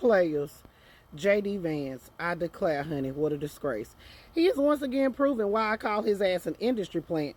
Players. J.D. Vance, I declare, honey, what a disgrace. He is once again proving why I call his ass an industry plant.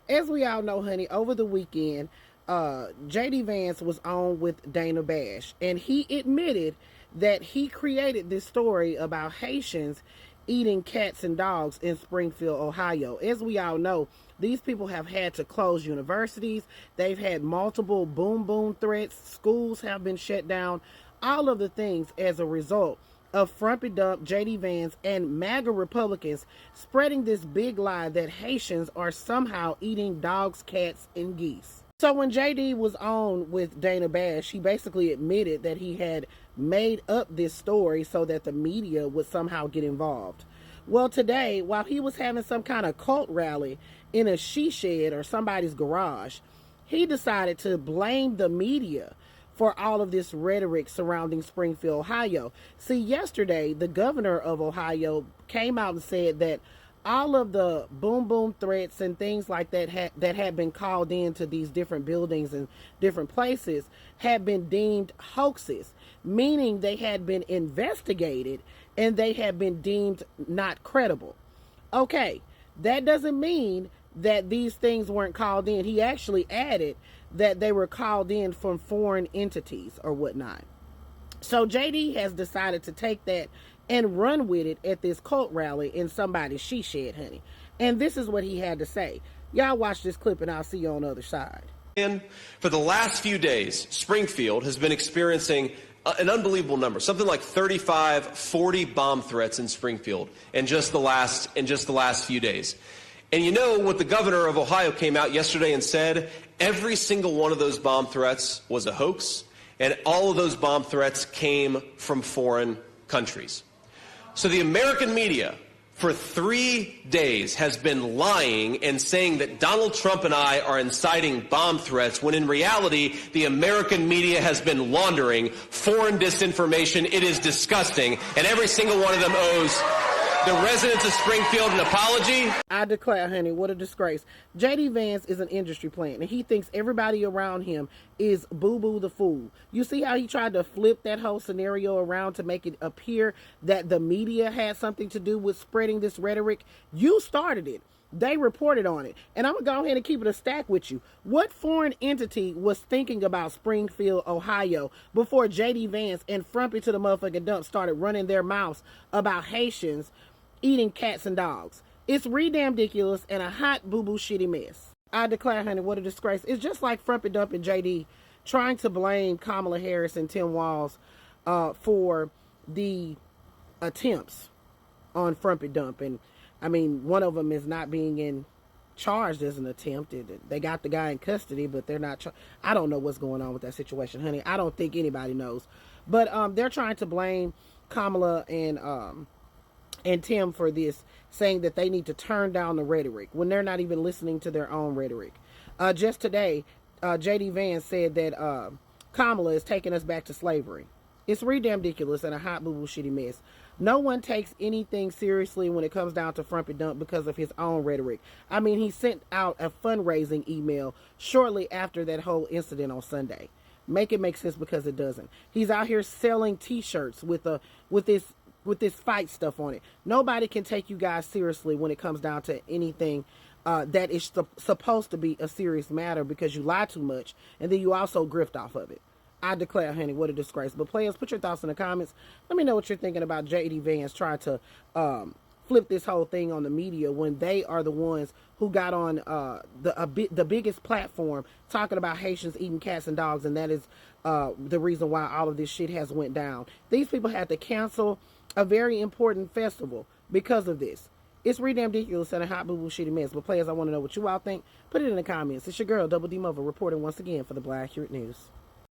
As we all know, honey, over the weekend, J.D. Vance was on with Dana Bash, and he admitted that he created this story about Haitians eating cats and dogs in Springfield, Ohio. As we all know, these people have had to close universities. They've had multiple boom threats. Schools have been shut down. All of the things as a result of Frumpy Dump, J.D. Vance, and MAGA Republicans spreading this big lie that Haitians are somehow eating dogs, cats, and geese. So when J.D. was on with Dana Bash, he basically admitted that he had made up this story so that the media would somehow get involved. Well, today, while he was having some kind of cult rally in a she shed or somebody's garage, he decided to blame the media for all of this rhetoric surrounding Springfield, Ohio. See, yesterday, the governor of Ohio came out and said that all of the boom threats and things like that that had been called into these different buildings and different places had been deemed hoaxes, meaning they had been investigated and they had been deemed not credible. Okay, that doesn't mean that these things weren't called in. He actually added that they were called in from foreign entities or whatnot. So JD has decided to take that and run with it at this cult rally in somebody's she shed, honey. And this is what he had to say. Y'all watch this clip and I'll see you on the other side. For the last few days, Springfield has been experiencing an unbelievable number, something like 35, 40 bomb threats in Springfield in just the last few days. And you know what the governor of Ohio came out yesterday and said? Every single one of those bomb threats was a hoax, and all of those bomb threats came from foreign countries. So the American media for 3 days has been lying and saying that Donald Trump and I are inciting bomb threats, when in reality, the American media has been laundering foreign disinformation. It is disgusting, and every single one of them owes the residents of Springfield an apology. I declare, honey, what a disgrace. J.D. Vance is an industry plant, and he thinks everybody around him is Boo-Boo the Fool. You see how he tried to flip that whole scenario around to make it appear that the media had something to do with spreading this rhetoric? You started it. They reported on it. And I'm going to go ahead and keep it a stack with you. What foreign entity was thinking about Springfield, Ohio, before J.D. Vance and Frumpy to the motherfucking dump started running their mouths about Haitians eating cats and dogs? It's re-damn ridiculous and a hot boo-boo shitty mess. I declare, honey, what a disgrace. It's just like Frumpy Dump and JD trying to blame Kamala Harris and Tim Walz for the attempts on Frumpy Dump. And I mean, one of them is not being charged as an attempt. They got the guy in custody, but they're not. I don't know what's going on with that situation, honey. I don't think anybody knows. But they're trying to blame Kamala and Tim for this, saying that they need to turn down the rhetoric when they're not even listening to their own rhetoric. Just today, J.D. Vance said that Kamala is taking us back to slavery. It's re-damn ridiculous and a hot boo-boo shitty mess. No one takes anything seriously when it comes down to Frumpy Dump because of his own rhetoric. I mean, he sent out a fundraising email shortly after that whole incident on Sunday. Make it make sense, because it doesn't. He's out here selling t-shirts with this fight stuff on it. Nobody can take you guys seriously when it comes down to anything that is supposed to be a serious matter, because you lie too much and then you also grift off of it. I declare, honey, what a disgrace. But players, put your thoughts in the comments. Let me know what you're thinking about J.D. Vance trying to flip this whole thing on the media when they are the ones who got on the biggest platform talking about Haitians eating cats and dogs, and that is the reason why all of this shit has went down. These people had to cancel a very important festival because of this. It's re-damn ridiculous and a hot boo-boo shitty mess. But players, I want to know what you all think. Put it in the comments. It's your girl, Double D Mother, reporting once again for the Black Accurate News.